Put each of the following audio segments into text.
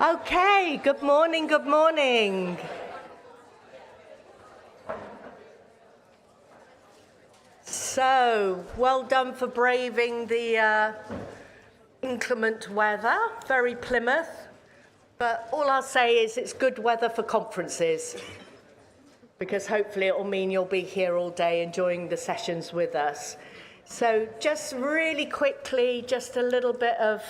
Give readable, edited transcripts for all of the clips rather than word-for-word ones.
Okay, good morning, good morning. So, well done for braving the inclement weather, very Plymouth. But all I'll say is it's good weather for conferences, because hopefully it will mean you'll be here all day enjoying the sessions with us. So just really quickly, just a little bit of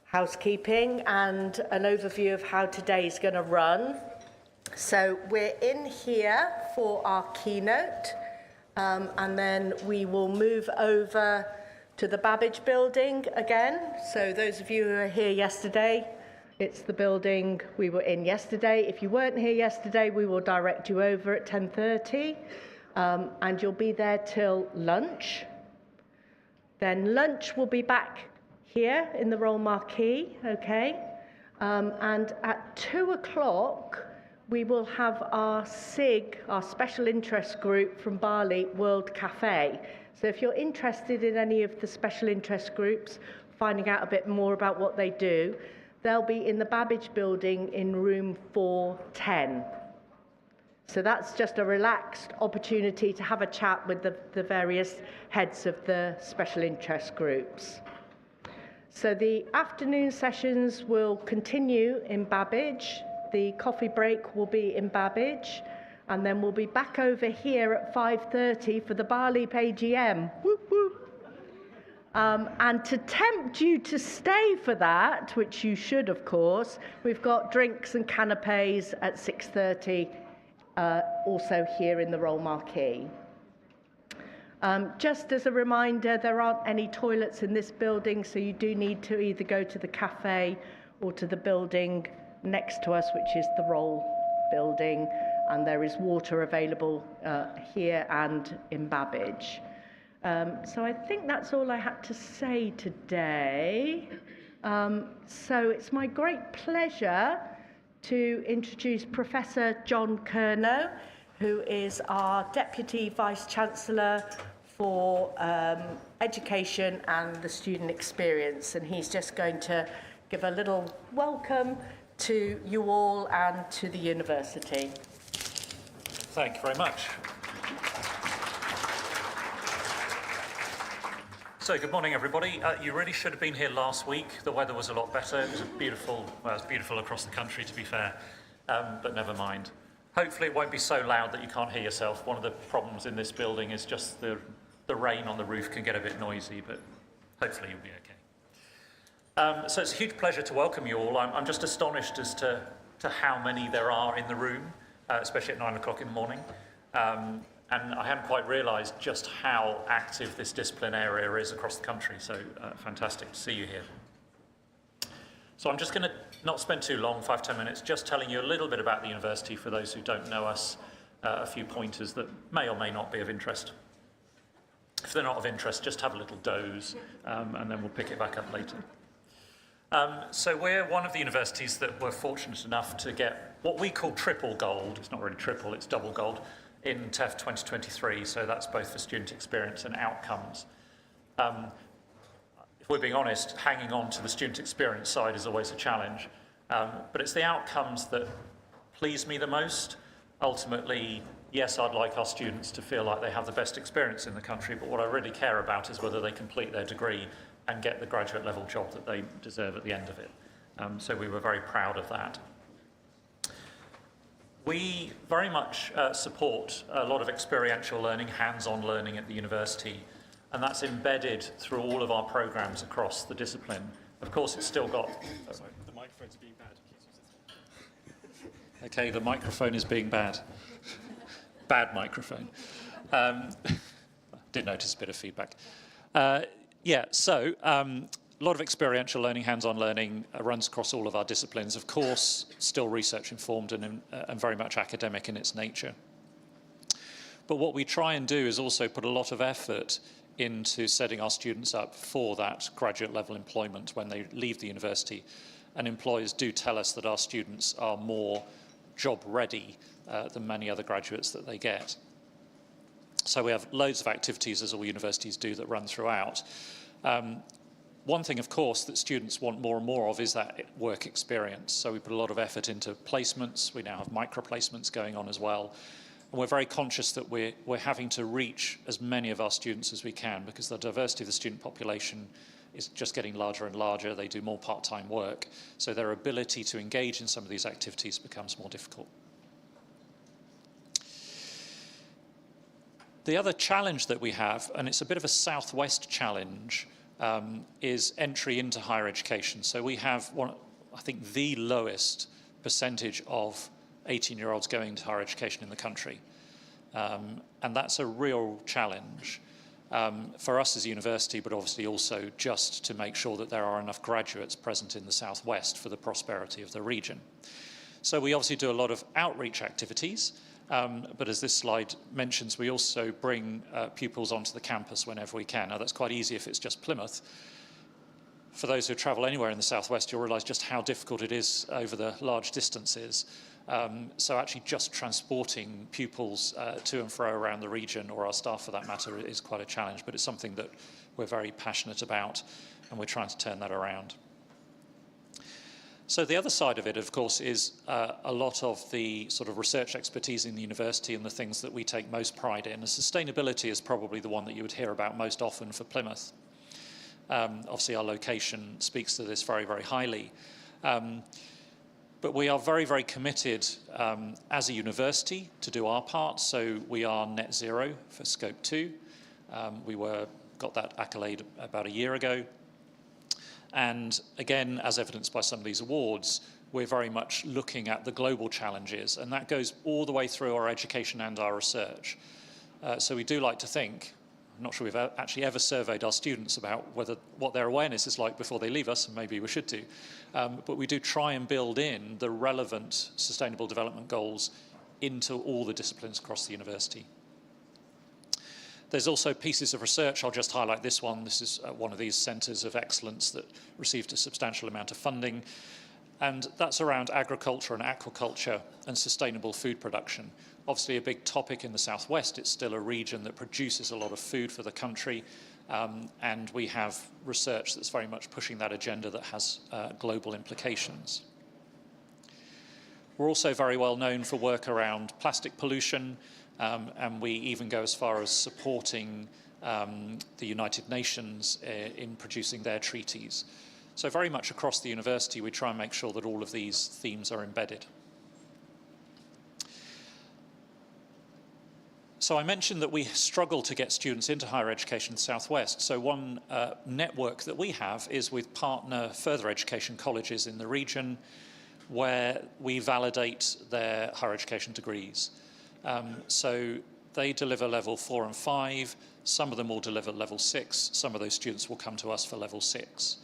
housekeeping and an overview of how today's going to run. So we're in here for our keynote, and then we will move over to the Babbage building again. So those of you who were here yesterday, it's the building we were in yesterday. If you weren't here yesterday, we will direct you over at 10:30, and you'll be there till lunch. Then lunch will be back here in the Royal Marquee, okay? And at 2 o'clock, we will have our SIG, our special interest group from BALEAP World Cafe. So if you're interested in any of the special interest groups, finding out a bit more about what they do, they'll be in the Babbage building in room 410. So that's just a relaxed opportunity to have a chat with the various heads of the special interest groups. So the afternoon sessions will continue in Babbage. The coffee break will be in Babbage, and then we'll be back over here at 5:30 for the BALEAP AGM. Whoop, whoop. And to tempt you to stay for that, which you should, of course, we've got drinks and canapes at 6:30, also here in the Royal Marquee. Just as a reminder, there aren't any toilets in this building, so you do need to either go to the cafe or to the building next to us, which is the Roll building, and there is water available here and in Babbage. So I think that's all I had to say today. So it's my great pleasure to introduce Professor John Curnow, who is our Deputy Vice-Chancellor for Education and the Student Experience. And he's just going to give a little welcome to you all and to the university. Thank you very much. So good morning, everybody. You really should have been here last week. The weather was a lot better. It was beautiful. Well, it's beautiful across the country, to be fair, but never mind. Hopefully it won't be so loud that you can't hear yourself. One of the problems in this building is just the rain on the roof can get a bit noisy, but hopefully you'll be okay. So it's a huge pleasure to welcome you all. I'm just astonished as to how many there are in the room, especially at 9 o'clock in the morning. And I hadn't quite realised just how active this discipline area is across the country, so fantastic to see you here. So I'm just going to not spend too long, 5-10 minutes, just telling you a little bit about the university for those who don't know us, a few pointers that may or may not be of interest. If they're not of interest, just have a little doze, and then we'll pick it back up later. So we're one of the universities that were fortunate enough to get what we call triple gold. It's not really triple, it's double gold in TEF 2023, so that's both for student experience and outcomes. If we're being honest, hanging on to the student experience side is always a challenge, but it's the outcomes that please me the most. Ultimately, yes, I'd like our students to feel like they have the best experience in the country, but what I really care about is whether they complete their degree and get the graduate level job that they deserve at the end of it. So we were very proud of that. We very much support a lot of experiential learning, hands-on learning at the university, and that's embedded through all of our programs across the discipline. Of course, it's still got... Sorry, the microphone's being bad. Okay, the microphone is being bad. Bad microphone. Did notice a bit of feedback. Yeah, so a lot of experiential learning, hands-on learning runs across all of our disciplines. Of course, still research-informed and very much academic in its nature. But what we try and do is also put a lot of effort into setting our students up for that graduate level employment when they leave the university. And employers do tell us that our students are more job ready than many other graduates that they get. So we have loads of activities, as all universities do, that run throughout. One thing, of course, that students want more and more of is that work experience. So we put a lot of effort into placements. We now have micro-placements going on as well. And we're very conscious that we're having to reach as many of our students as we can, because the diversity of the student population is just getting larger and larger. They do more part-time work, so their ability to engage in some of these activities becomes more difficult. The other challenge that we have, and it's a bit of a southwest challenge, is entry into higher education. So we have, I think, the lowest percentage of 18-year-olds going to higher education in the country. And that's a real challenge for us as a university, but obviously also just to make sure that there are enough graduates present in the southwest for the prosperity of the region. So we obviously do a lot of outreach activities, but as this slide mentions, we also bring pupils onto the campus whenever we can. Now, that's quite easy if it's just Plymouth. For those who travel anywhere in the southwest, you'll realise just how difficult it is over the large distances. So actually just transporting pupils to and fro around the region, or our staff for that matter, is quite a challenge, but it's something that we're very passionate about, and we're trying to turn that around. So the other side of it, of course, is a lot of the sort of research expertise in the university and the things that we take most pride in. And sustainability is probably the one that you would hear about most often for Plymouth. Obviously, our location speaks to this very, very highly. But we are very, very committed as a university to do our part. So we are net zero for Scope 2. We got that accolade about a year ago. And again, as evidenced by some of these awards, we're very much looking at the global challenges, and that goes all the way through our education and our research. So we do like to think, I'm not sure we've actually ever surveyed our students about what their awareness is like before they leave us, and maybe we should do. But we do try and build in the relevant sustainable development goals into all the disciplines across the university. There's also pieces of research. I'll just highlight this one. This is one of these centres of excellence that received a substantial amount of funding. And that's around agriculture and aquaculture and sustainable food production. Obviously a big topic in the southwest. It's still a region that produces a lot of food for the country. And we have research that's very much pushing that agenda that has global implications. We're also very well known for work around plastic pollution. And we even go as far as supporting the United Nations in producing their treaties. So very much across the university, we try and make sure that all of these themes are embedded. So I mentioned that we struggle to get students into higher education in the southwest. So one network that we have is with partner further education colleges in the region, where we validate their higher education degrees. So they deliver level 4 and 5, some of them will deliver level 6, some of those students will come to us for level 6.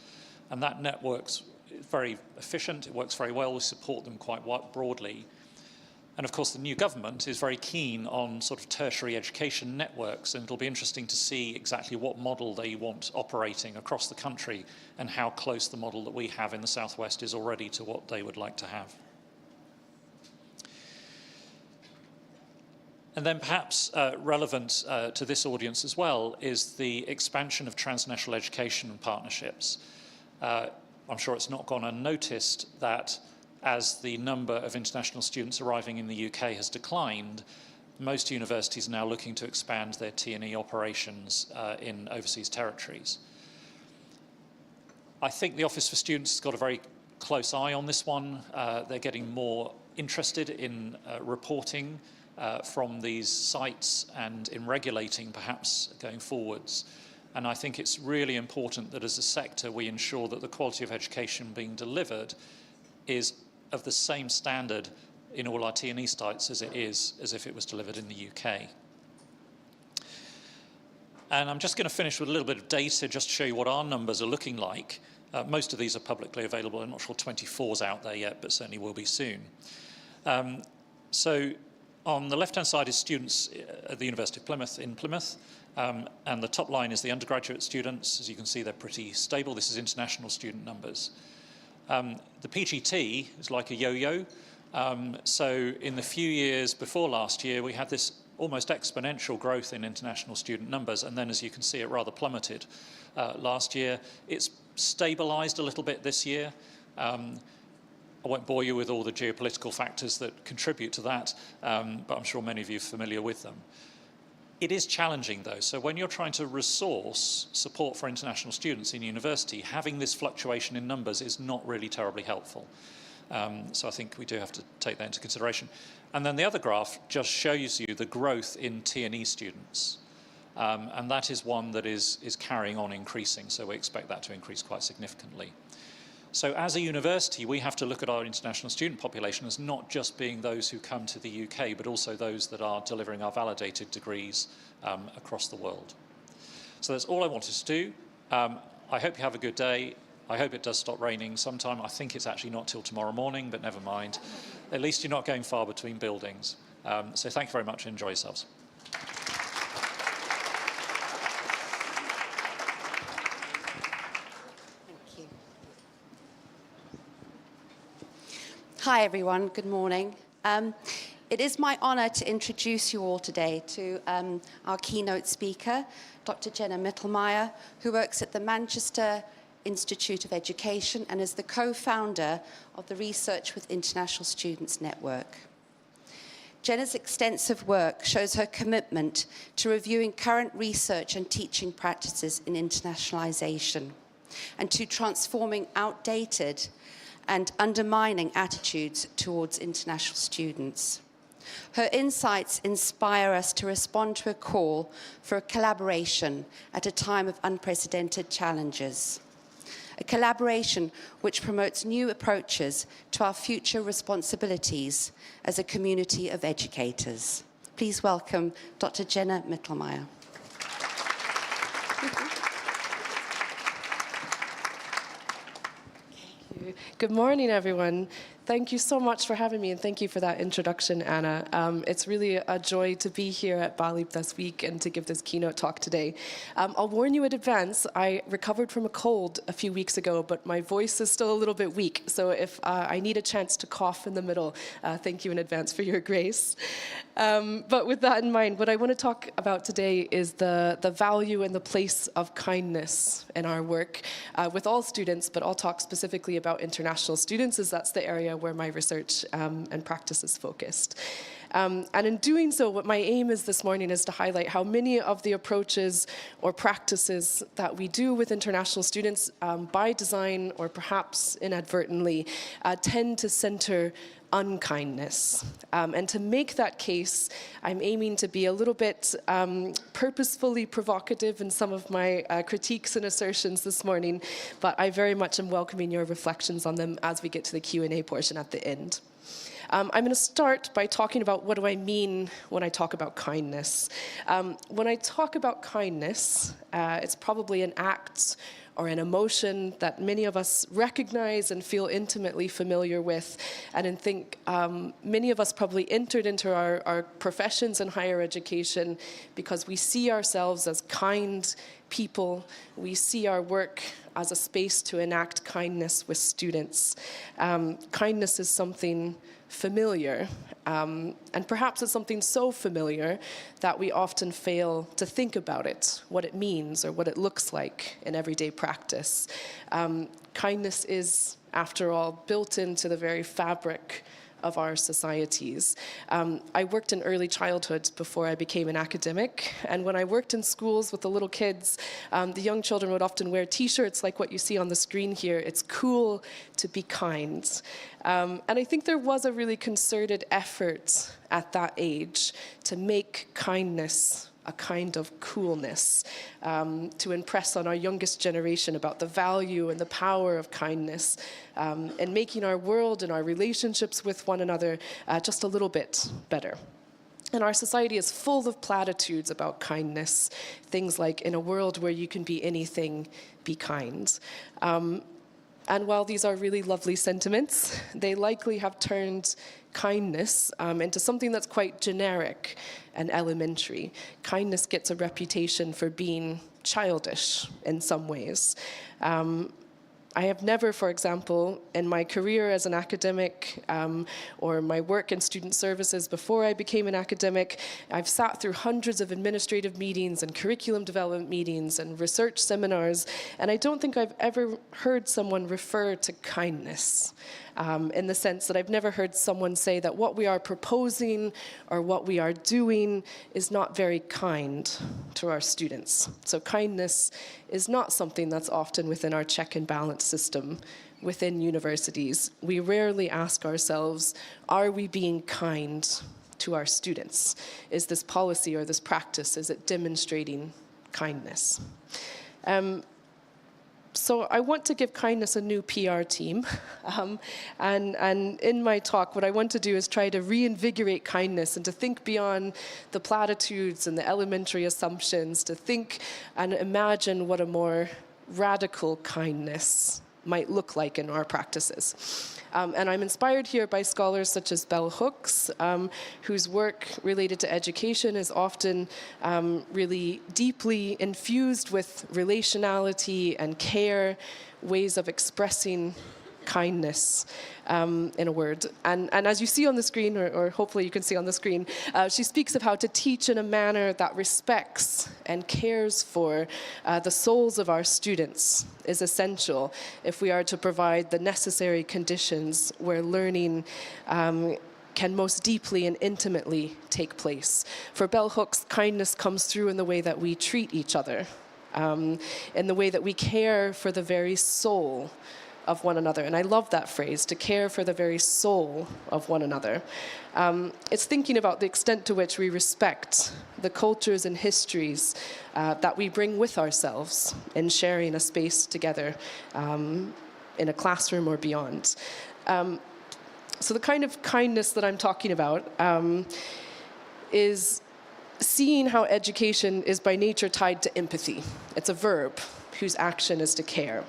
And that network's very efficient, it works very well, we support them quite broadly. And of course the new government is very keen on sort of tertiary education networks, and it'll be interesting to see exactly what model they want operating across the country and how close the model that we have in the southwest is already to what they would like to have. And then perhaps relevant to this audience as well is the expansion of transnational education and partnerships. I'm sure it's not gone unnoticed that as the number of international students arriving in the UK has declined, most universities are now looking to expand their T&E operations in overseas territories. I think the Office for Students has got a very close eye on this one. They're getting more interested in reporting from these sites and in regulating perhaps going forwards. And I think it's really important that as a sector we ensure that the quality of education being delivered is of the same standard in all our T&E sites as it is as if it was delivered in the UK. And I'm just going to finish with a little bit of data just to show you what our numbers are looking like. Most of these are publicly available. I'm not sure 24's out there yet, but certainly will be soon. So on the left-hand side is students at the University of Plymouth in Plymouth, and the top line is the undergraduate students. As you can see, they're pretty stable. This is international student numbers. The PGT is like a yo-yo. So in the few years before last year, we had this almost exponential growth in international student numbers, and then as you can see, it rather plummeted last year. It's stabilised a little bit this year. I won't bore you with all the geopolitical factors that contribute to that, but I'm sure many of you are familiar with them. It is challenging, though. So when you're trying to resource support for international students in university, having this fluctuation in numbers is not really terribly helpful. So I think we do have to take that into consideration. And then the other graph just shows you the growth in T&E students. And that is one that is carrying on increasing, so we expect that to increase quite significantly. So as a university, we have to look at our international student population as not just being those who come to the UK, but also those that are delivering our validated degrees across the world. So that's all I wanted to do. I hope you have a good day. I hope it does stop raining sometime. I think it's actually not till tomorrow morning, but never mind. At least you're not going far between buildings. So thank you very much and enjoy yourselves. Hi everyone, good morning. It is my honour to introduce you all today to our keynote speaker, Dr Jenna Mittelmeier, who works at the Manchester Institute of Education and is the co-founder of the Research with International Students Network. Jenna's extensive work shows her commitment to reviewing current research and teaching practices in internationalisation and to transforming outdated and undermining attitudes towards international students. Her insights inspire us to respond to a call for a collaboration at a time of unprecedented challenges. A collaboration which promotes new approaches to our future responsibilities as a community of educators. Please welcome Dr. Jenna Mittelmeier. Good morning, everyone. Thank you so much for having me, and thank you for that introduction, Anna. It's really a joy to be here at BALEAP this week and to give this keynote talk today. I'll warn you in advance, I recovered from a cold a few weeks ago, but my voice is still a little bit weak, so if I need a chance to cough in the middle, thank you in advance for your grace. But with that in mind, what I want to talk about today is the value and the place of kindness in our work with all students, but I'll talk specifically about international students, as that's the area where my research and practice is focused. And in doing so, what my aim is this morning is to highlight how many of the approaches or practices that we do with international students by design or perhaps inadvertently tend to center unkindness. And to make that case, I'm aiming to be a little bit purposefully provocative in some of my critiques and assertions this morning, but I very much am welcoming your reflections on them as we get to the Q&A portion at the end. I'm going to start by talking about what do I mean when I talk about kindness. When I talk about kindness, it's probably an act or an emotion that many of us recognize and feel intimately familiar with. And I think many of us probably entered into our professions in higher education because we see ourselves as kind people. We see our work as a space to enact kindness with students. Kindness is something familiar, and perhaps it's something so familiar that we often fail to think about it, what it means or what it looks like in everyday practice. Kindness is, after all, built into the very fabric of our societies. I worked in early childhood before I became an academic, and when I worked in schools with the little kids, the young children would often wear t-shirts like what you see on the screen here. It's cool to be kind. And I think there was a really concerted effort at that age to make kindness a kind of coolness, to impress on our youngest generation about the value and the power of kindness, and making our world and our relationships with one another just a little bit better. And our society is full of platitudes about kindness, things like, in a world where you can be anything, be kind. And while these are really lovely sentiments, they likely have turned kindness into something that's quite generic and elementary. Kindness gets a reputation for being childish in some ways. I have never, for example, in my career as an academic or my work in student services before I became an academic, I've sat through hundreds of administrative meetings and curriculum development meetings and research seminars, and I don't think I've ever heard someone refer to kindness. In the sense that I've never heard someone say that what we are proposing or what we are doing is not very kind to our students. So kindness is not something that's often within our check and balance system within universities. We rarely ask ourselves, are we being kind to our students? Is this policy or this practice, is it demonstrating kindness? So I want to give kindness a new PR team. And in my talk, what I want to do is try to reinvigorate kindness and to think beyond the platitudes and the elementary assumptions, to think and imagine what a more radical kindness might look like in our practices. And I'm inspired here by scholars such as Bell Hooks, whose work related to education is often really deeply infused with relationality and care, ways of expressing kindness, in a word. And as you see on the screen, or hopefully you can see on the screen, she speaks of how to teach in a manner that respects and cares for the souls of our students is essential if we are to provide the necessary conditions where learning can most deeply and intimately take place. For Bell Hooks, kindness comes through in the way that we treat each other, in the way that we care for the very soul of one another. And I love that phrase, to care for the very soul of one another. It's thinking about the extent to which we respect the cultures and histories that we bring with ourselves in sharing a space together in a classroom or beyond. So the kind of kindness that I'm talking about is seeing how education is by nature tied to empathy. It's a verb whose action is to care.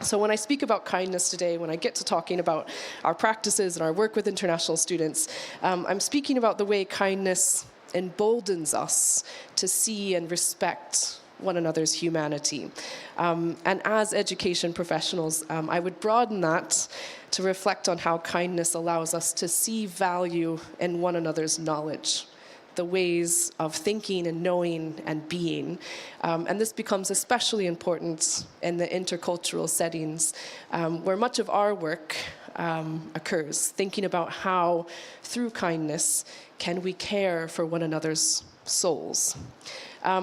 So when I speak about kindness today, when I get to talking about our practices and our work with international students, I'm speaking about the way kindness emboldens us to see and respect one another's humanity. And as education professionals, I would broaden that to reflect on how kindness allows us to see value in one another's knowledge, the ways of thinking and knowing and being. And this becomes especially important in the intercultural settings where much of our work occurs, thinking about how, through kindness, can we care for one another's souls.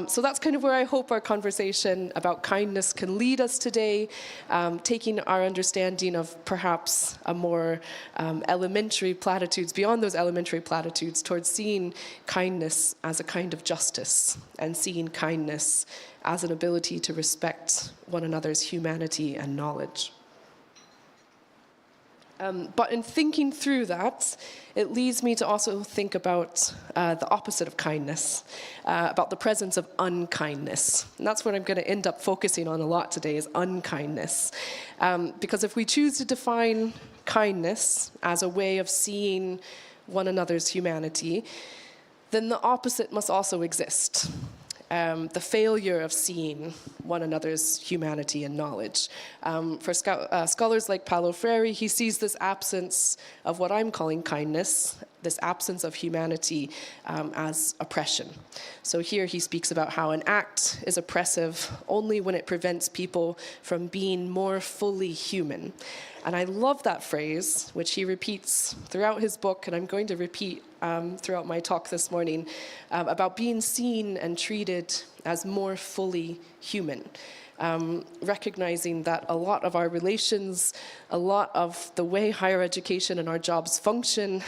So that's kind of where I hope our conversation about kindness can lead us today, taking our understanding of perhaps a more elementary platitudes, beyond those elementary platitudes, towards seeing kindness as a kind of justice and seeing kindness as an ability to respect one another's humanity and knowledge. But in thinking through that, it leads me to also think about the opposite of kindness, about the presence of unkindness. And that's what I'm going to end up focusing on a lot today, is unkindness. Because if we choose to define kindness as a way of seeing one another's humanity, then the opposite must also exist. The failure of seeing one another's humanity and knowledge. For scholars like Paulo Freire, he sees this absence of what I'm calling kindness, this absence of humanity, as oppression. So here he speaks about how an act is oppressive only when it prevents people from being more fully human. And I love that phrase, which he repeats throughout his book, and I'm going to repeat throughout my talk this morning, about being seen and treated as more fully human. Recognizing that a lot of our relations, a lot of the way higher education and our jobs function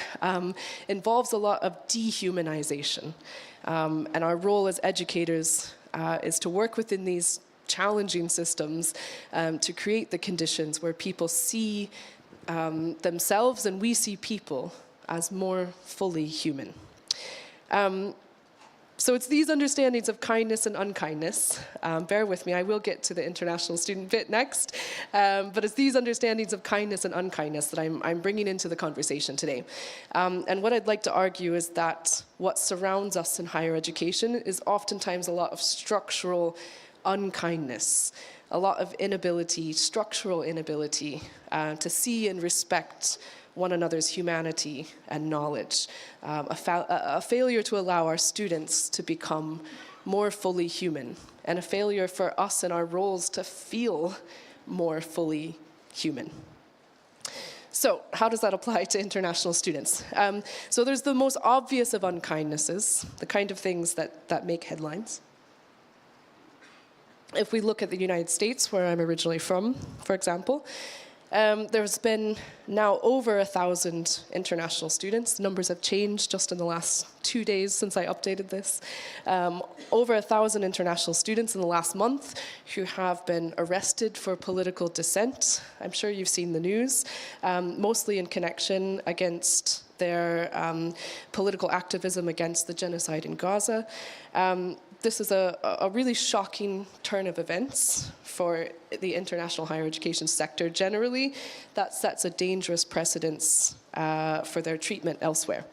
involves a lot of dehumanization. And our role as educators is to work within these challenging systems to create the conditions where people see themselves and we see people as more fully human. So it's these understandings of kindness and unkindness. Bear with me, I will get to the international student bit next. But it's these understandings of kindness and unkindness that I'm bringing into the conversation today. And what I'd like to argue is that what surrounds us in higher education is oftentimes a lot of structural unkindness, a lot of inability, structural inability, to see and respect one another's humanity and knowledge, a failure to allow our students to become more fully human, and a failure for us in our roles to feel more fully human. So how does that apply to international students? So there's the most obvious of unkindnesses, the kind of things that make headlines. If we look at the United States, where I'm originally from, for example, there's been now over 1,000 international students. Numbers have changed just in the last 2 days since I updated this. Over 1,000 international students in the last month who have been arrested for political dissent. I'm sure you've seen the news, mostly in connection against their political activism against the genocide in Gaza. This is a really shocking turn of events for the international higher education sector generally. That sets a dangerous precedence for their treatment elsewhere.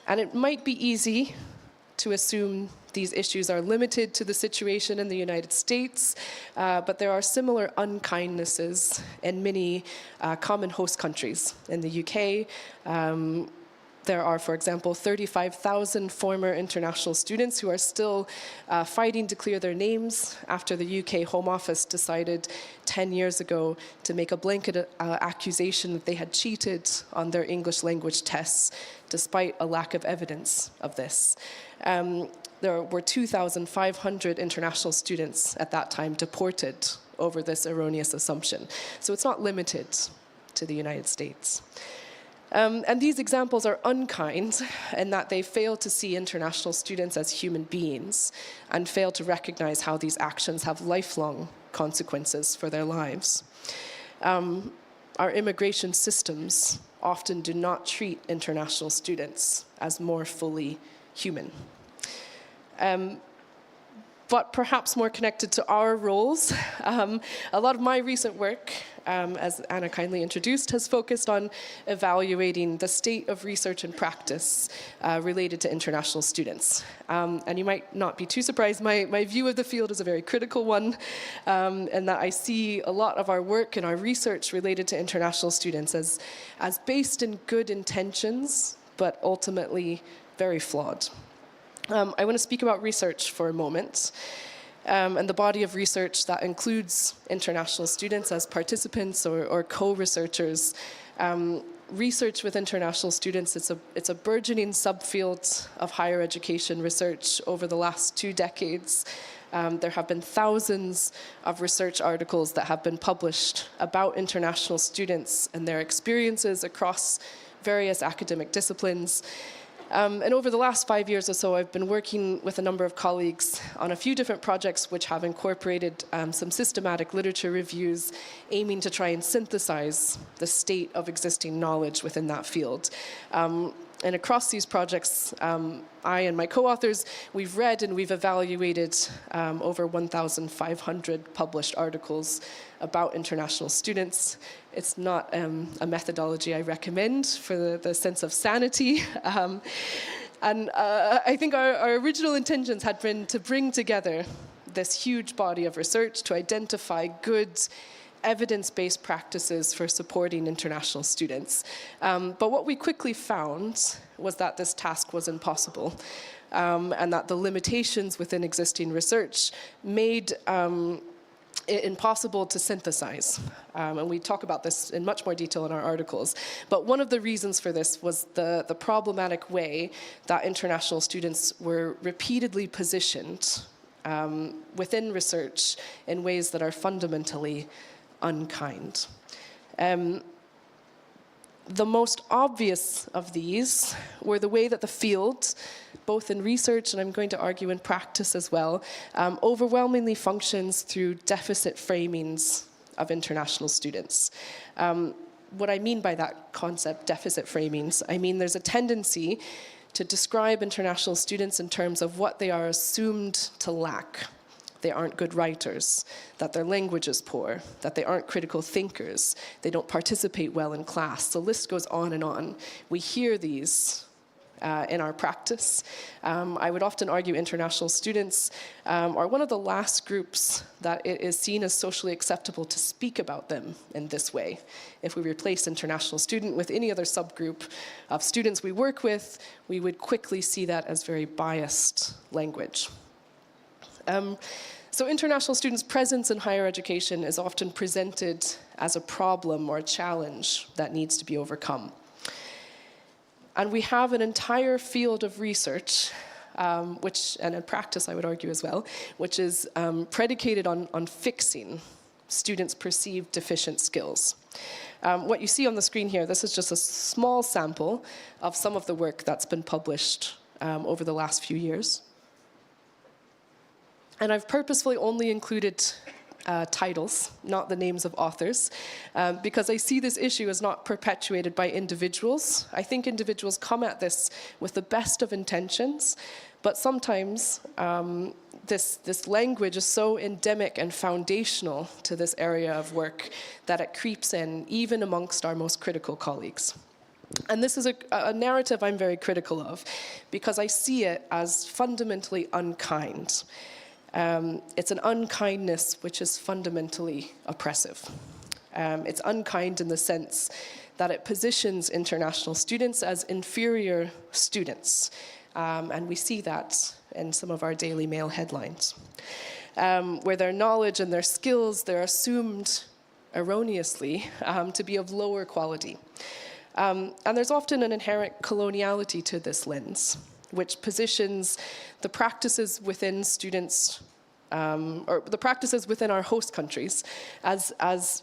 And it might be easy to assume these issues are limited to the situation in the United States, but there are similar unkindnesses in many common host countries. In the UK, there are, for example, 35,000 former international students who are still fighting to clear their names after the UK Home Office decided 10 years ago to make a blanket accusation that they had cheated on their English language tests, despite a lack of evidence of this. There were 2,500 international students at that time deported over this erroneous assumption. So it's not limited to the United States. And these examples are unkind in that they fail to see international students as human beings and fail to recognize how these actions have lifelong consequences for their lives. Our immigration systems often do not treat international students as more fully human. But perhaps more connected to our roles, a lot of my recent work, as Anna kindly introduced, has focused on evaluating the state of research and practice related to international students. And you might not be too surprised, my view of the field is a very critical one, and that I see a lot of our work and our research related to international students as based in good intentions, but ultimately very flawed. I want to speak about research for a moment, and the body of research that includes international students as participants or co-researchers. Research with international students, it's a burgeoning subfield of higher education research over the last 2 decades. There have been thousands of research articles that have been published about international students and their experiences across various academic disciplines. And over the last 5 years or so, I've been working with a number of colleagues on a few different projects which have incorporated some systematic literature reviews aiming to try and synthesize the state of existing knowledge within that field. And across these projects, I and my co-authors, we've read and we've evaluated over 1,500 published articles about international students. It's not a methodology I recommend for the sense of sanity. And I think our original intentions had been to bring together this huge body of research to identify good evidence-based practices for supporting international students. But what we quickly found was that this task was impossible, and that the limitations within existing research made it impossible to synthesize. And we talk about this in much more detail in our articles. But one of the reasons for this was the problematic way that international students were repeatedly positioned within research in ways that are fundamentally unkind. The most obvious of these were the way that the field, both in research and I'm going to argue in practice as well, overwhelmingly functions through deficit framings of international students. What I mean by that concept, deficit framings, I mean there's a tendency to describe international students in terms of what they are assumed to lack. They aren't good writers, that their language is poor, that they aren't critical thinkers, they don't participate well in class. The list goes on and on. We hear these in our practice. I would often argue international students are one of the last groups that it is seen as socially acceptable to speak about them in this way. If we replace international student with any other subgroup of students we work with, we would quickly see that as very biased language. So international students' presence in higher education is often presented as a problem or a challenge that needs to be overcome. And we have an entire field of research, and in practice I would argue as well, which is predicated on fixing students' perceived deficient skills. What you see on the screen here, this is just a small sample of some of the work that's been published over the last few years. And I've purposefully only included titles, not the names of authors, because I see this issue as not perpetuated by individuals. I think individuals come at this with the best of intentions, but sometimes this language is so endemic and foundational to this area of work that it creeps in even amongst our most critical colleagues. And this is a narrative I'm very critical of, because I see it as fundamentally unkind. It's an unkindness which is fundamentally oppressive. It's unkind in the sense that it positions international students as inferior students. And we see that in some of our Daily Mail headlines, where their knowledge and their skills, they're assumed erroneously to be of lower quality. And there's often an inherent coloniality to this lens, which positions the practices within students, or the practices within our host countries as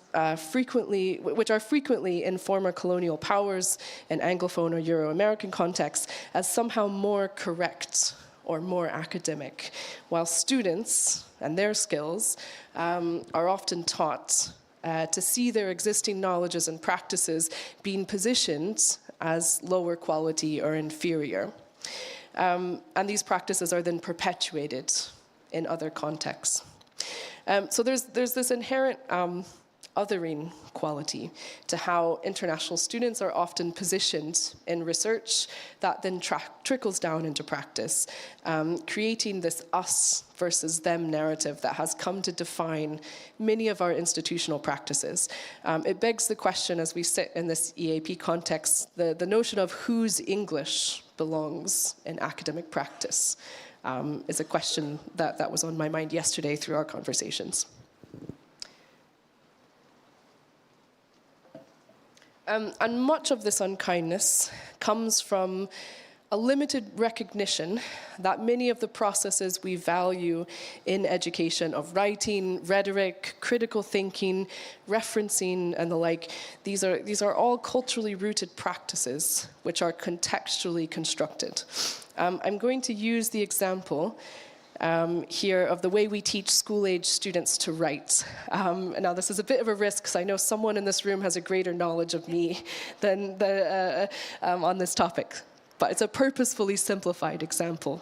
frequently, which are frequently in former colonial powers in Anglophone or Euro-American contexts, as somehow more correct or more academic, while students and their skills are often taught to see their existing knowledges and practices being positioned as lower quality or inferior. And these practices are then perpetuated in other contexts. So there's this inherent othering quality to how international students are often positioned in research that then trickles down into practice, creating this us versus them narrative that has come to define many of our institutional practices. It begs the question, as we sit in this EAP context, the notion of whose English belongs in academic practice is a question that was on my mind yesterday through our conversations. And much of this unkindness comes from a limited recognition that many of the processes we value in education of writing, rhetoric, critical thinking, referencing, and the like, these are all culturally rooted practices which are contextually constructed. I'm going to use the example here of the way we teach school-age students to write. Now, this is a bit of a risk, because I know someone in this room has a greater knowledge of me than on this topic. But it's a purposefully simplified example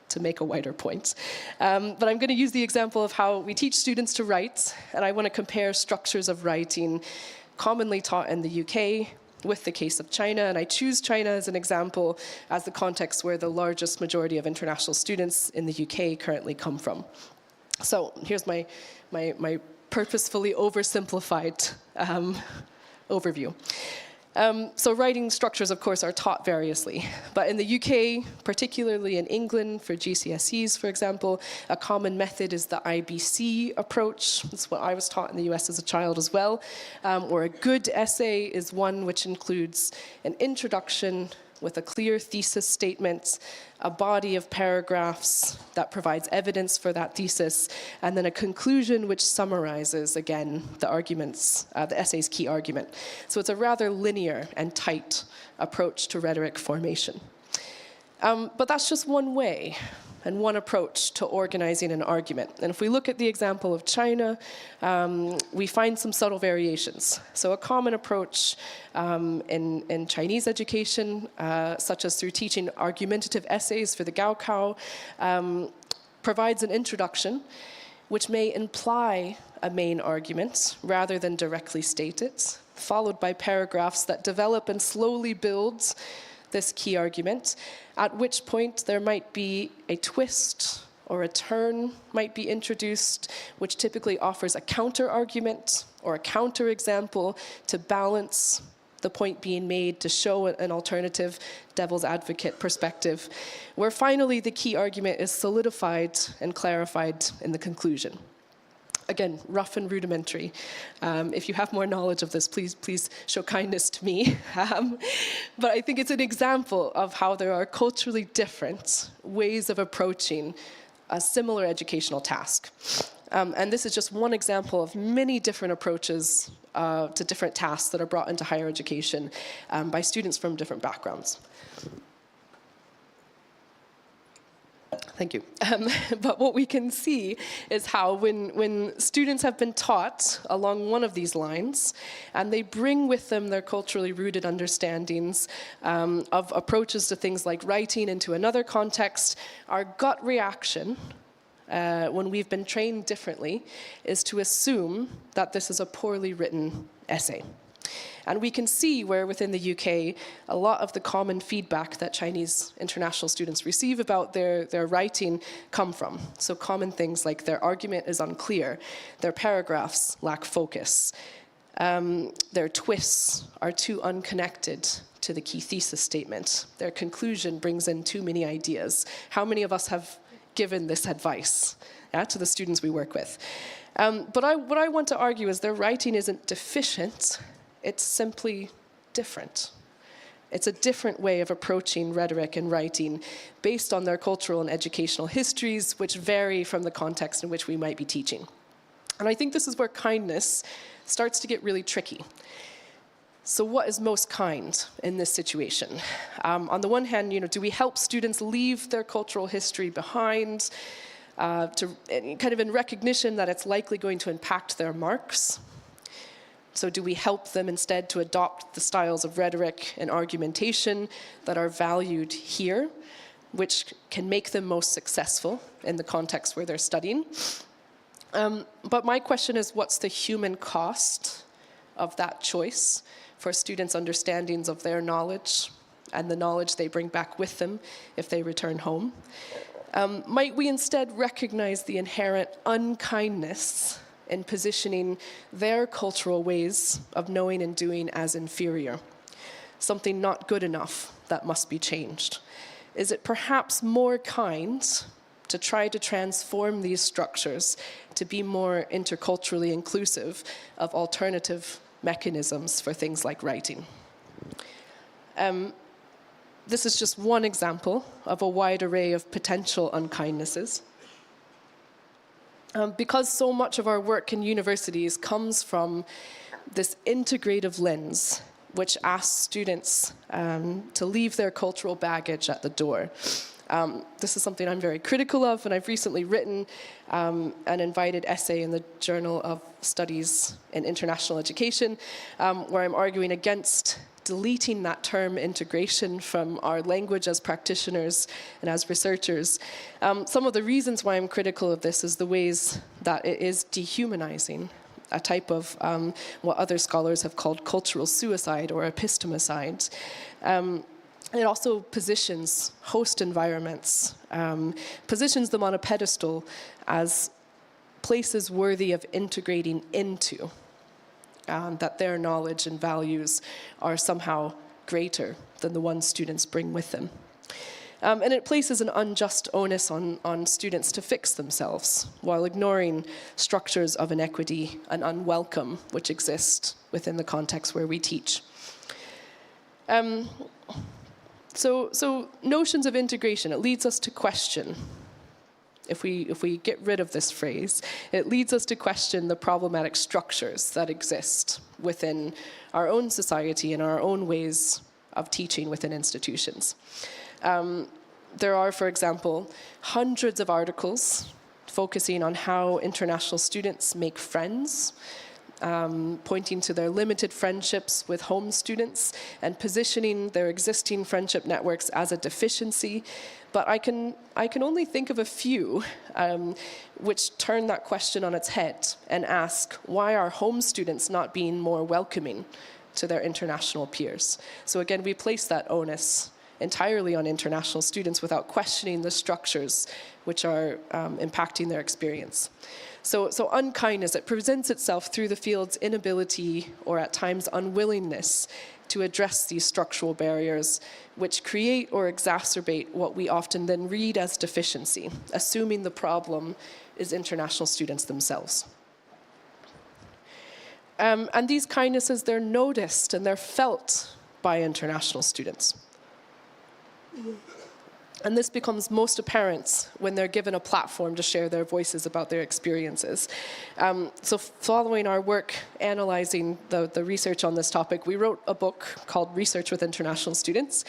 to make a wider point. But I'm going to use the example of how we teach students to write, and I want to compare structures of writing commonly taught in the UK with the case of China, and I choose China as an example as the context where the largest majority of international students in the UK currently come from. So here's my purposefully oversimplified overview. So writing structures, of course, are taught variously. But in the UK, particularly in England, for GCSEs, for example, a common method is the IBC approach. That's what I was taught in the US as a child as well. Or a good essay is one which includes an introduction with a clear thesis statement, a body of paragraphs that provides evidence for that thesis, and then a conclusion which summarizes, again, the arguments, the essay's key argument. So it's a rather linear and tight approach to rhetoric formation. But that's just one way and one approach to organizing an argument. And if we look at the example of China, we find some subtle variations. So a common approach in Chinese education, such as through teaching argumentative essays for the Gaokao, provides an introduction which may imply a main argument rather than directly state it, followed by paragraphs that develop and slowly build this key argument, at which point there might be a twist or a turn might be introduced, which typically offers a counter-argument or a counter-example to balance the point being made, to show an alternative devil's advocate perspective, where finally the key argument is solidified and clarified in the conclusion. Again, rough and rudimentary. If you have more knowledge of this, please show kindness to me. But I think it's an example of how there are culturally different ways of approaching a similar educational task. And this is just one example of many different approaches to different tasks that are brought into higher education by students from different backgrounds. Thank you. But what we can see is how when students have been taught along one of these lines, and they bring with them their culturally rooted understandings of approaches to things like writing into another context, our gut reaction, when we've been trained differently, is to assume that this is a poorly written essay. And we can see where within the UK, a lot of the common feedback that Chinese international students receive about their writing come from. So common things like their argument is unclear, their paragraphs lack focus, their twists are too unconnected to the key thesis statement, their conclusion brings in too many ideas. How many of us have given this advice to the students we work with? But what I want to argue is their writing isn't deficient, it's simply different. It's a different way of approaching rhetoric and writing based on their cultural and educational histories, which vary from the context in which we might be teaching. And I think this is where kindness starts to get really tricky. So what is most kind in this situation? On the one hand, do we help students leave their cultural history behind, kind of in recognition that it's likely going to impact their marks? So do we help them instead to adopt the styles of rhetoric and argumentation that are valued here, which can make them most successful in the context where they're studying? But my question is, what's the human cost of that choice for students' understandings of their knowledge and the knowledge they bring back with them if they return home? Might we instead recognize the inherent unkindness in positioning their cultural ways of knowing and doing as inferior, something not good enough that must be changed? Is it perhaps more kind to try to transform these structures to be more interculturally inclusive of alternative mechanisms for things like writing? This is just one example of a wide array of potential unkindnesses. Because so much of our work in universities comes from this integrative lens, which asks students to leave their cultural baggage at the door. This is something I'm very critical of, and I've recently written an invited essay in the Journal of Studies in International Education, where I'm arguing against deleting that term integration from our language as practitioners and as researchers. Some of the reasons why I'm critical of this is the ways that it is dehumanizing, a type of what other scholars have called cultural suicide or epistemicide. It also positions host environments, positions them on a pedestal as places worthy of integrating into. That their knowledge and values are somehow greater than the ones students bring with them. And it places an unjust onus on students to fix themselves while ignoring structures of inequity and unwelcome which exist within the context where we teach. So notions of integration, it leads us to question. If we get rid of this phrase, it leads us to question the problematic structures that exist within our own society and our own ways of teaching within institutions. There are, for example, hundreds of articles focusing on how international students make friends, pointing to their limited friendships with home students and positioning their existing friendship networks as a deficiency. But I can only think of a few which turn that question on its head and ask, why are home students not being more welcoming to their international peers? So again, we place that onus entirely on international students without questioning the structures which are impacting their experience. So unkindness, it presents itself through the field's inability or at times unwillingness to address these structural barriers which create or exacerbate what we often then read as deficiency, assuming the problem is international students themselves. And these kindnesses, they're noticed and they're felt by international students. And this becomes most apparent when they're given a platform to share their voices about their experiences. So following our work analyzing the research on this topic, we wrote a book called Research with International Students,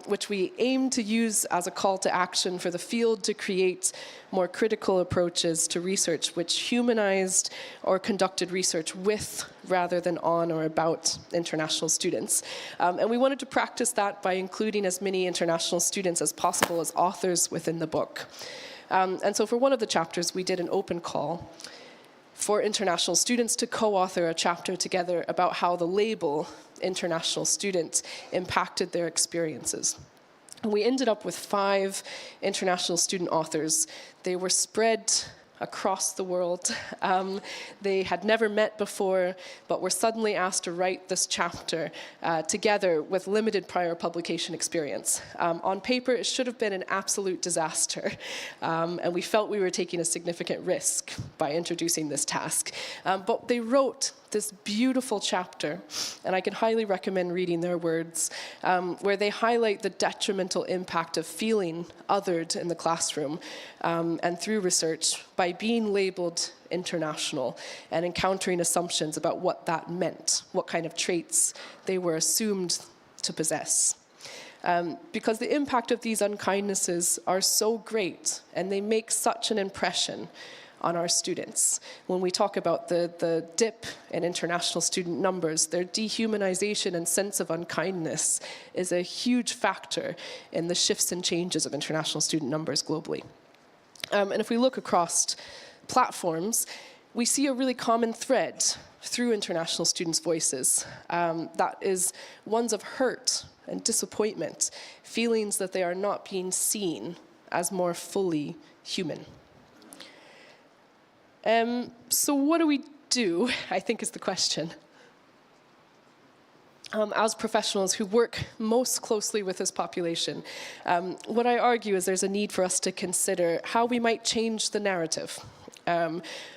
which we aim to use as a call to action for the field to create more critical approaches to research which humanized or conducted research with rather than on or about international students. And we wanted to practice that by including as many international students as possible as authors within the book. And so for one of the chapters, we did an open call for international students to co-author a chapter together about how the label international student impacted their experiences. And we ended up with 5 international student authors. They were spread across the world. They had never met before, but were suddenly asked to write this chapter together with limited prior publication experience. On paper, it should have been an absolute disaster, and we felt we were taking a significant risk by introducing this task. But they wrote this beautiful chapter, and I can highly recommend reading their words, where they highlight the detrimental impact of feeling othered in the classroom and through research by being labeled international and encountering assumptions about what that meant, what kind of traits they were assumed to possess. Because the impact of these unkindnesses are so great and they make such an impression on our students. When we talk about the dip in international student numbers, their dehumanization and sense of unkindness is a huge factor in the shifts and changes of international student numbers globally. And if we look across platforms, we see a really common thread through international students' voices. That is ones of hurt and disappointment, feelings that they are not being seen as more fully human. So what do we do, I think is the question. As professionals who work most closely with this population, what I argue is there's a need for us to consider how we might change the narrative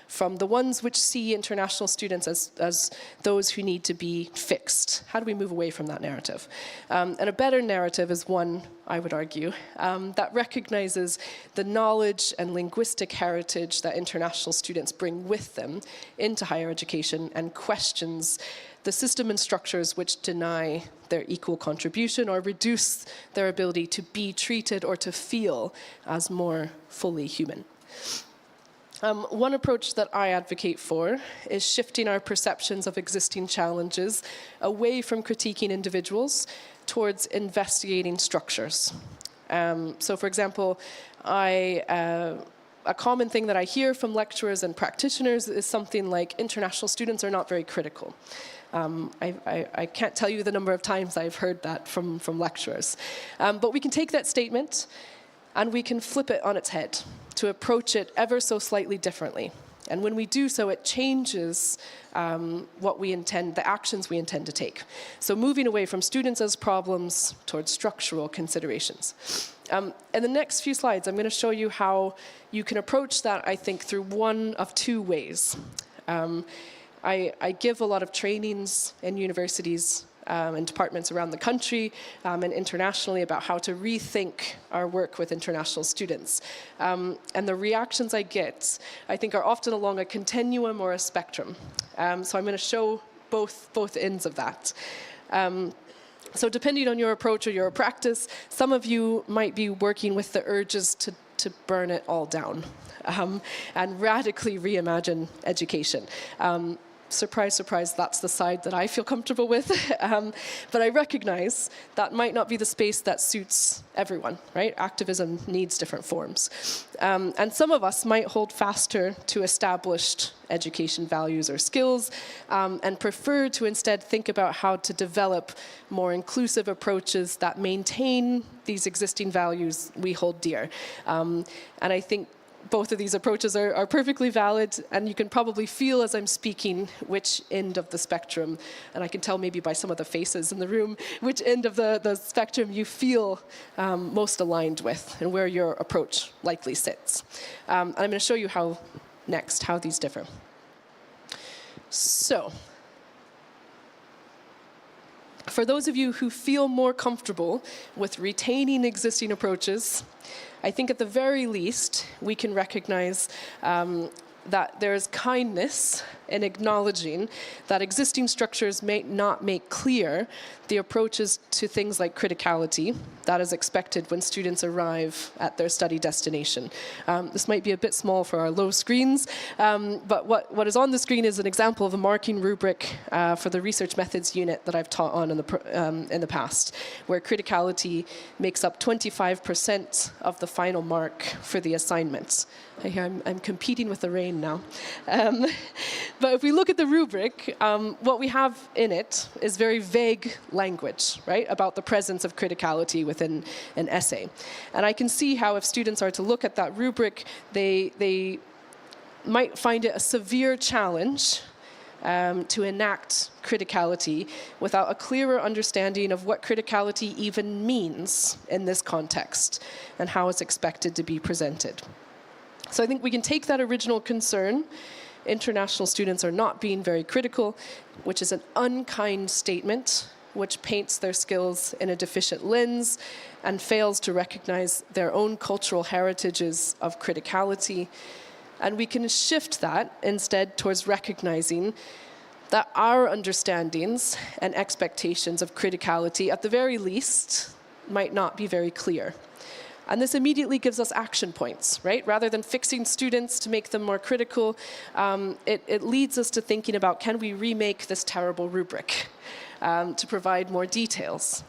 from the ones which see international students as those who need to be fixed. How do we move away from that narrative? And a better narrative is one, I would argue, that recognizes the knowledge and linguistic heritage that international students bring with them into higher education and questions the system and structures which deny their equal contribution or reduce their ability to be treated or to feel as more fully human. One approach that I advocate for is shifting our perceptions of existing challenges away from critiquing individuals towards investigating structures. So for example, a common thing that I hear from lecturers and practitioners is something like international students are not very critical. I can't tell you the number of times I've heard that from lecturers. But we can take that statement and we can flip it on its head to approach it ever so slightly differently. And when we do so, it changes what we intend, the actions we intend to take. So moving away from students as problems towards structural considerations. In the next few slides, I'm going to show you how you can approach that, I think, through one of 2 ways. I give a lot of trainings in universities and departments around the country and internationally about how to rethink our work with international students. And the reactions I get, I think, are often along a continuum or a spectrum. So I'm going to show both ends of that. So depending on your approach or your practice, some of you might be working with the urges to burn it all down and radically reimagine education. surprise, surprise, that's the side that I feel comfortable with. But I recognize that might not be the space that suits everyone, right? Activism needs different forms. And some of us might hold faster to established education values or skills and prefer to instead think about how to develop more inclusive approaches that maintain these existing values we hold dear. And I think both of these approaches are perfectly valid, and you can probably feel as I'm speaking which end of the spectrum, and I can tell maybe by some of the faces in the room, which end of the spectrum you feel most aligned with and where your approach likely sits. And I'm going to show you how these differ. So, for those of you who feel more comfortable with retaining existing approaches, I think at the very least, we can recognize that there is kindness in acknowledging that existing structures may not make clear the approaches to things like criticality that is expected when students arrive at their study destination. This might be a bit small for our low screens, but what is on the screen is an example of a marking rubric for the research methods unit that I've taught on in the past, where criticality makes up 25% of the final mark for the assignments. I'm competing with the rain now. But if we look at the rubric, what we have in it is very vague language, right, about the presence of criticality within an essay. And I can see how if students are to look at that rubric, they might find it a severe challenge to enact criticality without a clearer understanding of what criticality even means in this context and how it's expected to be presented. So I think we can take that original concern, international students are not being very critical, which is an unkind statement, which paints their skills in a deficient lens and fails to recognize their own cultural heritages of criticality. And we can shift that instead towards recognizing that our understandings and expectations of criticality, at the very least, might not be very clear. And this immediately gives us action points, right? Rather than fixing students to make them more critical, it leads us to thinking about, can we remake this terrible rubric to provide more details?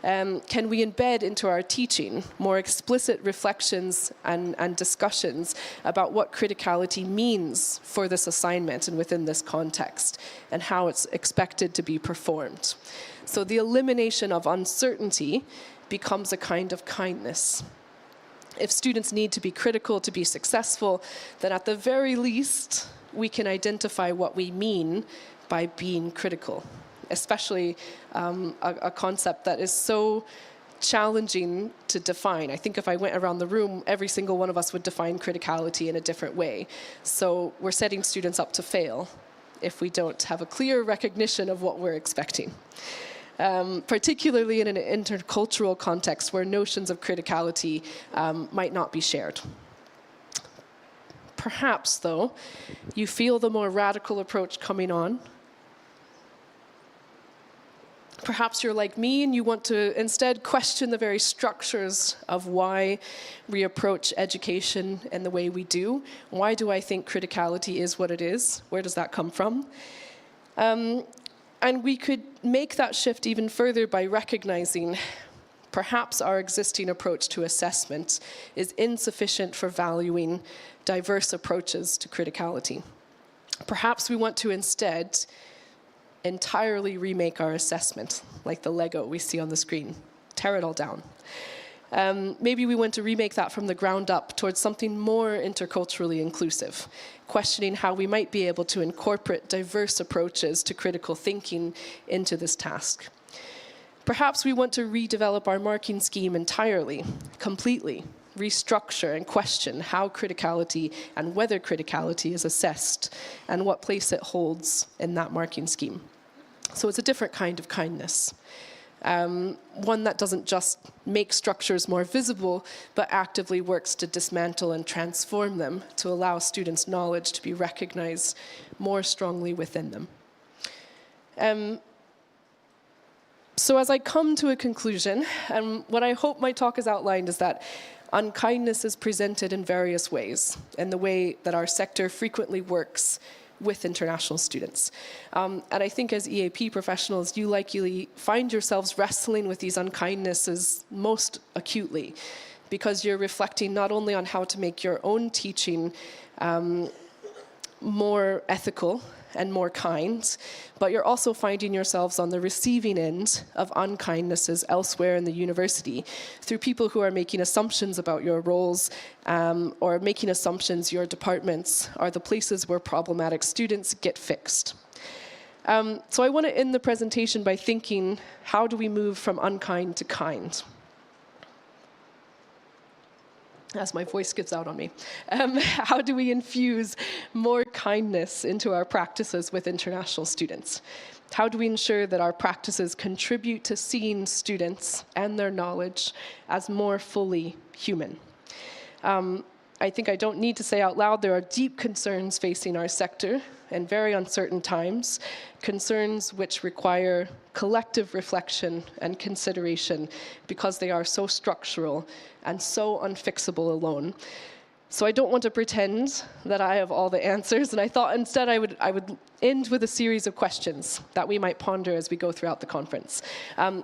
Can we embed into our teaching more explicit reflections and discussions about what criticality means for this assignment and within this context, and how it's expected to be performed? So the elimination of uncertainty becomes a kind of kindness. If students need to be critical to be successful, then at the very least, we can identify what we mean by being critical, especially a concept that is so challenging to define. I think if I went around the room, every single one of us would define criticality in a different way. So we're setting students up to fail if we don't have a clear recognition of what we're expecting. Particularly in an intercultural context where notions of criticality might not be shared. Perhaps, though, you feel the more radical approach coming on. Perhaps you're like me and you want to instead question the very structures of why we approach education in the way we do. Why do I think criticality is what it is? Where does that come from? And we could make that shift even further by recognizing perhaps our existing approach to assessment is insufficient for valuing diverse approaches to criticality. Perhaps we want to instead entirely remake our assessment, like the Lego we see on the screen. Tear it all down. Maybe we want to remake that from the ground up towards something more interculturally inclusive, questioning how we might be able to incorporate diverse approaches to critical thinking into this task. Perhaps we want to redevelop our marking scheme entirely, completely, restructure and question how criticality and whether criticality is assessed and what place it holds in that marking scheme. So it's a different kind of kindness. One that doesn't just make structures more visible, but actively works to dismantle and transform them to allow students' knowledge to be recognized more strongly within them. So as I come to a conclusion, what I hope my talk has outlined is that unkindness is presented in various ways, in the way that our sector frequently works with international students. And I think as EAP professionals, you likely find yourselves wrestling with these unkindnesses most acutely, because you're reflecting not only on how to make your own teaching more ethical and more kind, but you're also finding yourselves on the receiving end of unkindnesses elsewhere in the university through people who are making assumptions about your roles or making assumptions your departments are the places where problematic students get fixed. So I want to end the presentation by thinking, how do we move from unkind to kind? As my voice gives out on me. How do we infuse more kindness into our practices with international students? How do we ensure that our practices contribute to seeing students and their knowledge as more fully human? I think I don't need to say out loud, there are deep concerns facing our sector and very uncertain times, concerns which require collective reflection and consideration because they are so structural and so unfixable alone. So I don't want to pretend that I have all the answers, and I thought instead I would end with a series of questions that we might ponder as we go throughout the conference.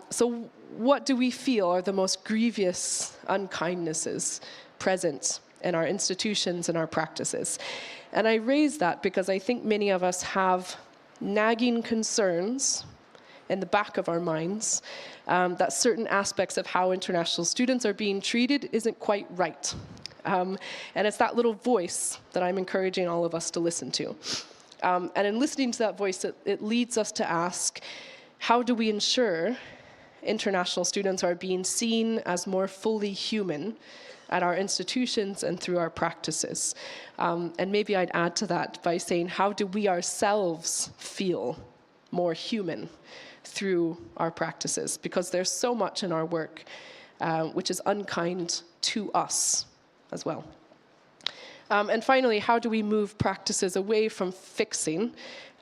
So what do we feel are the most grievous unkindnesses present in our institutions and our practices? And I raise that because I think many of us have nagging concerns in the back of our minds that certain aspects of how international students are being treated isn't quite right. And it's that little voice that I'm encouraging all of us to listen to. And in listening to that voice, it leads us to ask, how do we ensure international students are being seen as more fully human at our institutions and through our practices? And maybe I'd add to that by saying, how do we ourselves feel more human through our practices? Because there's so much in our work which is unkind to us as well. And finally, how do we move practices away from fixing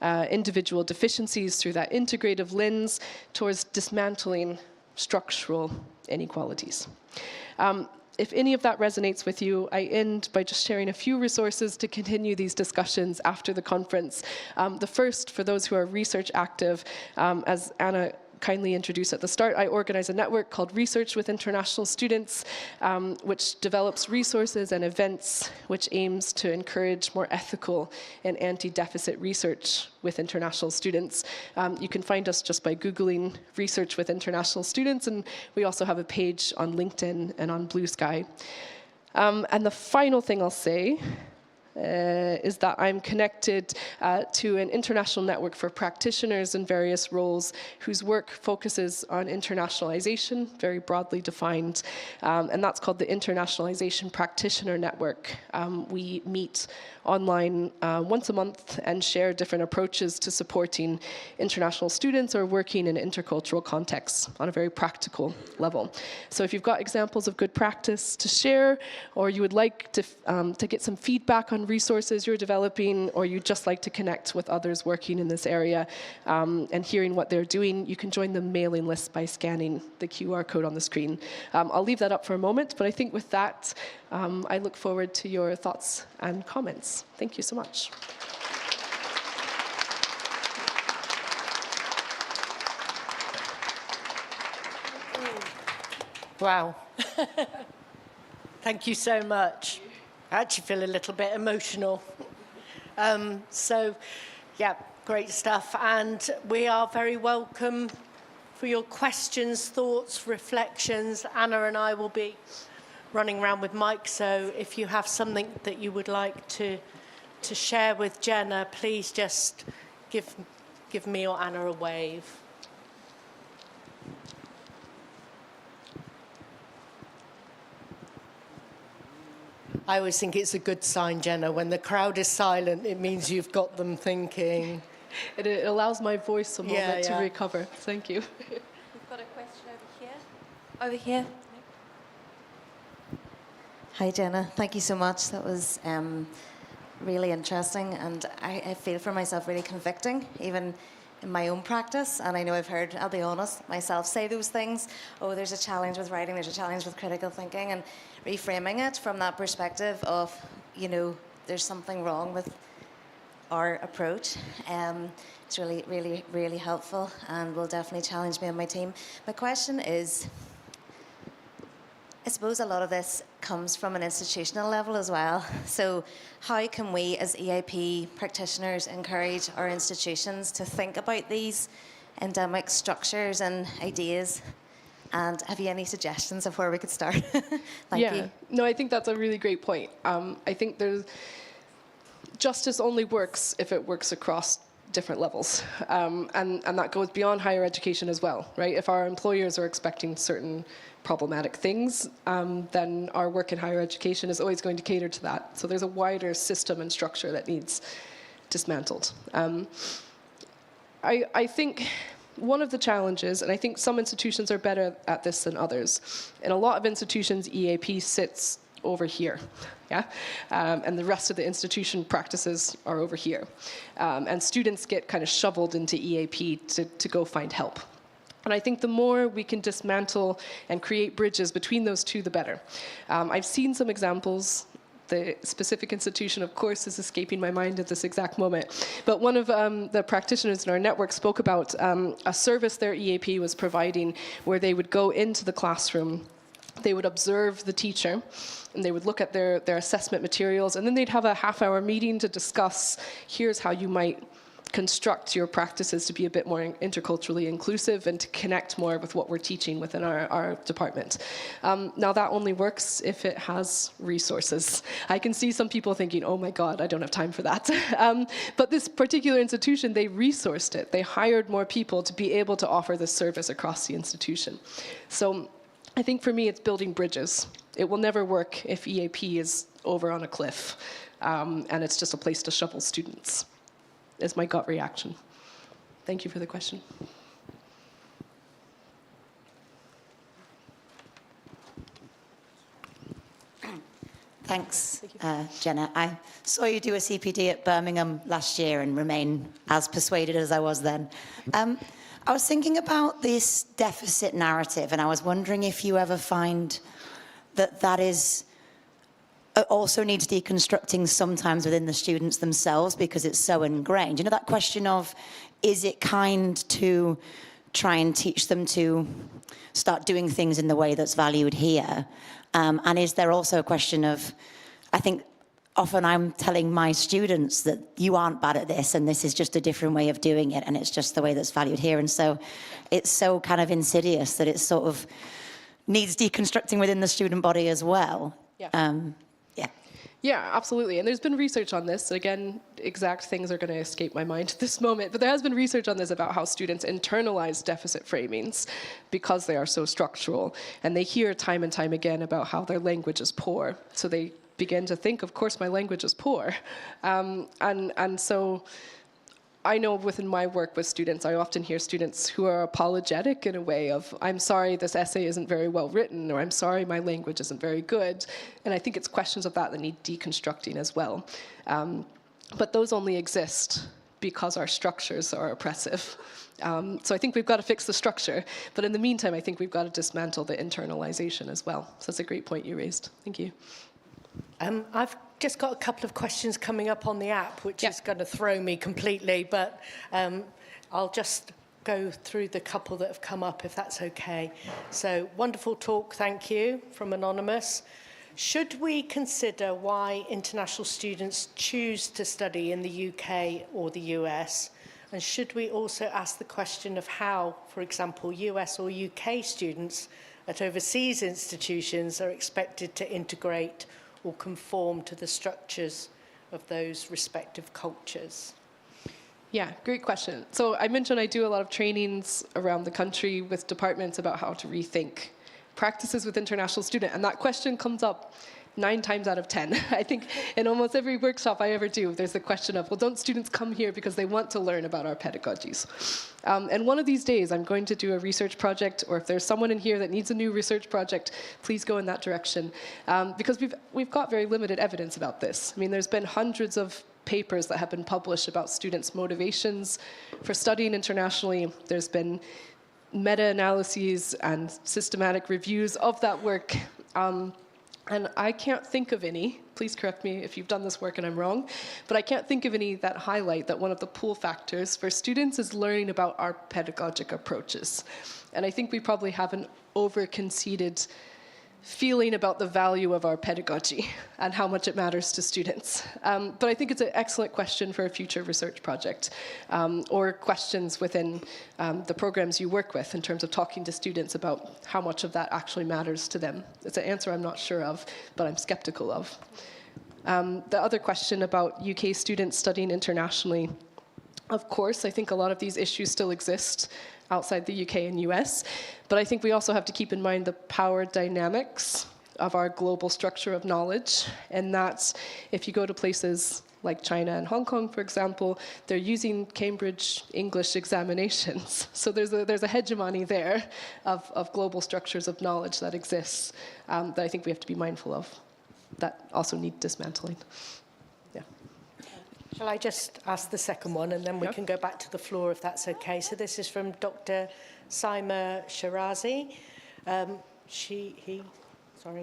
individual deficiencies through that integrative lens towards dismantling structural inequalities? If any of that resonates with you, I end by just sharing a few resources to continue these discussions after the conference. The first, for those who are research active, as Anna kindly introduced at the start, I organize a network called Research with International Students, which develops resources and events which aims to encourage more ethical and anti-deficit research with international students. You can find us just by Googling Research with International Students, and we also have a page on LinkedIn and on Blue Sky. And the final thing I'll say is that I'm connected to an international network for practitioners in various roles whose work focuses on internationalization, very broadly defined, and that's called the Internationalization Practitioner Network. We meet online once a month and share different approaches to supporting international students or working in intercultural contexts on a very practical level. So if you've got examples of good practice to share, or you would like to get some feedback on resources you're developing, or you'd just like to connect with others working in this area and hearing what they're doing, you can join the mailing list by scanning the QR code on the screen. I'll leave that up for a moment, but I think with that, I look forward to your thoughts and comments. Thank you so much. Wow. Thank you so much. I actually feel a little bit emotional. So, yeah, great stuff. And we are very welcome for your questions, thoughts, reflections. Anna and I will be running around with Mike, so if you have something that you would like to share with Jenna, please just give me or Anna a wave. I always think it's a good sign, Jenna, when the crowd is silent, it means you've got them thinking. It allows my voice a moment to recover. Thank you. We've got a question over here. Over here. Hi, Jenna. Thank you so much. That was really interesting, and I feel for myself really convicting, even in my own practice. And I know I've heard, I'll be honest, myself say those things. Oh, there's a challenge with writing, there's a challenge with critical thinking, and reframing it from that perspective of, you know, there's something wrong with our approach. It's really, really, really helpful and will definitely challenge me and my team. My question is, I suppose a lot of this comes from an institutional level as well. So how can we as EAP practitioners encourage our institutions to think about these endemic structures and ideas? And have you any suggestions of where we could start? Thank you. No, I think that's a really great point. I think justice only works if it works across different levels. And that goes beyond higher education as well, right? If our employers are expecting certain problematic things, then our work in higher education is always going to cater to that. So there's a wider system and structure that needs dismantled. I think one of the challenges, and I think some institutions are better at this than others, in a lot of institutions, EAP sits over here, yeah? And the rest of the institution practices are over here. And students get kind of shoveled into EAP to go find help. And I think the more we can dismantle and create bridges between those two, the better. I've seen some examples. The specific institution, of course, is escaping my mind at this exact moment. But one of the practitioners in our network spoke about a service their EAP was providing where they would go into the classroom, they would observe the teacher, and they would look at their assessment materials, and then they'd have a half-hour meeting to discuss, here's how you might construct your practices to be a bit more interculturally inclusive and to connect more with what we're teaching within our department. Now that only works if it has resources. I can see some people thinking, oh my God, I don't have time for that. But this particular institution, they resourced it. They hired more people to be able to offer this service across the institution. So I think for me, it's building bridges. It will never work if EAP is over on a cliff and it's just a place to shovel students. Is my gut reaction. Thank you for the question. Thanks, Jenna. I saw you do a CPD at Birmingham last year and remain as persuaded as I was then. I was thinking about this deficit narrative, and I was wondering if you ever find that is also needs deconstructing sometimes within the students themselves because it's so ingrained. You know, that question of, is it kind to try and teach them to start doing things in the way that's valued here? And is there also a question of, I think often I'm telling my students that you aren't bad at this and this is just a different way of doing it and it's just the way that's valued here. And so it's so kind of insidious that it sort of needs deconstructing within the student body as well. Yeah. Yeah, absolutely. And there's been research on this. Again, exact things are going to escape my mind at this moment. But there has been research on this about how students internalize deficit framings because they are so structural. And they hear time and time again about how their language is poor. So they begin to think, of course, my language is poor. And so I know within my work with students, I often hear students who are apologetic in a way of, I'm sorry this essay isn't very well written, or I'm sorry my language isn't very good. And I think it's questions of that need deconstructing as well. But those only exist because our structures are oppressive. So I think we've got to fix the structure. But in the meantime, I think we've got to dismantle the internalization as well. So that's a great point you raised. Thank you. I've just got a couple of questions coming up on the app, which is going to throw me completely, but I'll just go through the couple that have come up, if that's okay. So, wonderful talk, thank you, from Anonymous. Should we consider why international students choose to study in the UK or the US? And should we also ask the question of how, for example, US or UK students at overseas institutions are expected to integrate or conform to the structures of those respective cultures? Yeah, great question. So I mentioned I do a lot of trainings around the country with departments about how to rethink practices with international students, and that question comes up 9 times out of 10. I think in almost every workshop I ever do, there's the question of, well, don't students come here because they want to learn about our pedagogies? And one of these days, I'm going to do a research project, or if there's someone in here that needs a new research project, please go in that direction. Because we've got very limited evidence about this. I mean, there's been hundreds of papers that have been published about students' motivations for studying internationally. There's been meta-analyses and systematic reviews of that work. And I can't think of any, please correct me if you've done this work and I'm wrong, but I can't think of any that highlight that one of the pull factors for students is learning about our pedagogic approaches. And I think we probably have an over-conceited feeling about the value of our pedagogy and how much it matters to students. But I think it's an excellent question for a future research project, or questions within the programs you work with in terms of talking to students about how much of that actually matters to them. It's an answer I'm not sure of, but I'm skeptical of. The other question about UK students studying internationally, of course, I think a lot of these issues still exist outside the UK and US, but I think we also have to keep in mind the power dynamics of our global structure of knowledge, and that's if you go to places like China and Hong Kong, for example, they're using Cambridge English examinations. So there's a hegemony there of global structures of knowledge that exists that I think we have to be mindful of, that also need dismantling. Yeah. Shall I just ask the second one, and then we can go back to the floor if that's okay? So this is from Dr. Saima Shirazi. He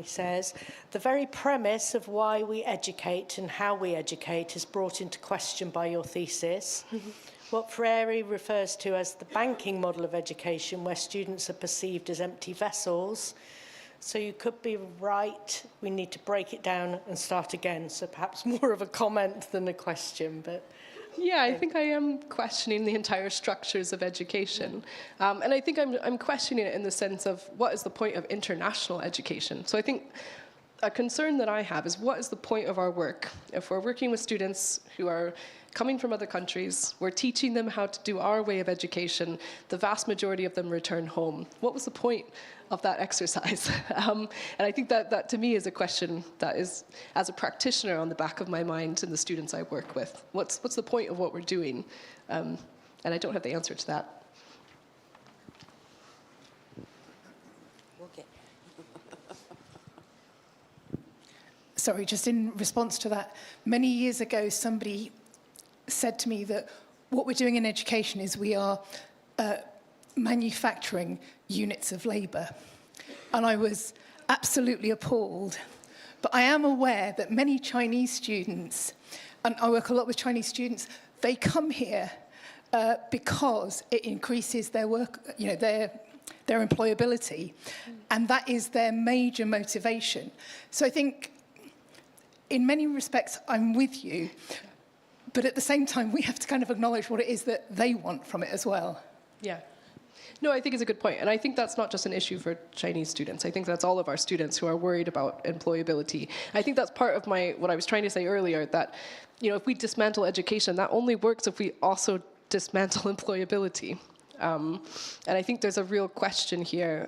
says, the very premise of why we educate and how we educate is brought into question by your thesis. What Freire refers to as the banking model of education, where students are perceived as empty vessels. So you could be right, we need to break it down and start again. So perhaps more of a comment than a question, but... Yeah, I think I am questioning the entire structures of education. And I think I'm questioning it in the sense of what is the point of international education? So I think a concern that I have is what is the point of our work? If we're working with students who are coming from other countries, we're teaching them how to do our way of education, the vast majority of them return home. What was the point of that exercise? And I think that to me is a question that is, as a practitioner, on the back of my mind and the students I work with. What's the point of what we're doing? And I don't have the answer to that. Okay. Sorry, just in response to that, many years ago somebody said to me that what we're doing in education is we are manufacturing units of labour. And I was absolutely appalled. But I am aware that many Chinese students, and I work a lot with Chinese students, they come here because it increases their work, their employability. And that is their major motivation. So I think in many respects, I'm with you. But at the same time, we have to kind of acknowledge what it is that they want from it as well. Yeah. No, I think it's a good point. And I think that's not just an issue for Chinese students. I think that's all of our students who are worried about employability. I think that's part of what I was trying to say earlier, that if we dismantle education, that only works if we also dismantle employability. And I think there's a real question here.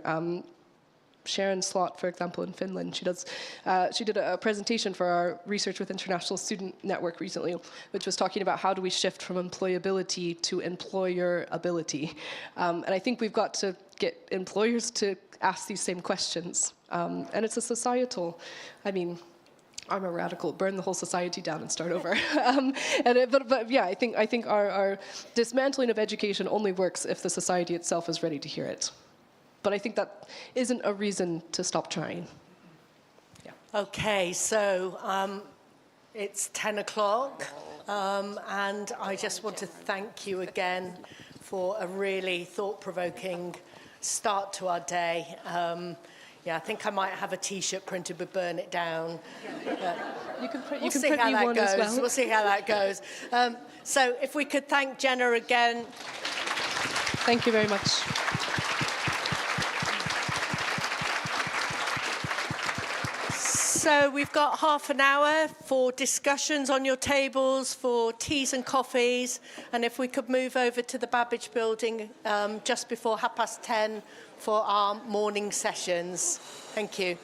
Sharon Slot, for example, in Finland, she did a presentation for our Research with International Student Network recently, which was talking about how do we shift from employability to employerability. And I think we've got to get employers to ask these same questions. And it's a societal, I'm a radical, burn the whole society down and start over. But yeah, I think our dismantling of education only works if the society itself is ready to hear it. But I think that isn't a reason to stop trying. Yeah. Okay, so it's 10 o'clock, and I just want to thank you again for a really thought-provoking start to our day. I think I might have a T-shirt printed with "Burn It Down." You can print We'll see how that one goes. as well. We'll see how that goes. So if we could thank Jenna again. Thank you very much. So we've got half an hour for discussions on your tables, for teas and coffees, and if we could move over to the Babbage building just before 10:30 for our morning sessions. Thank you.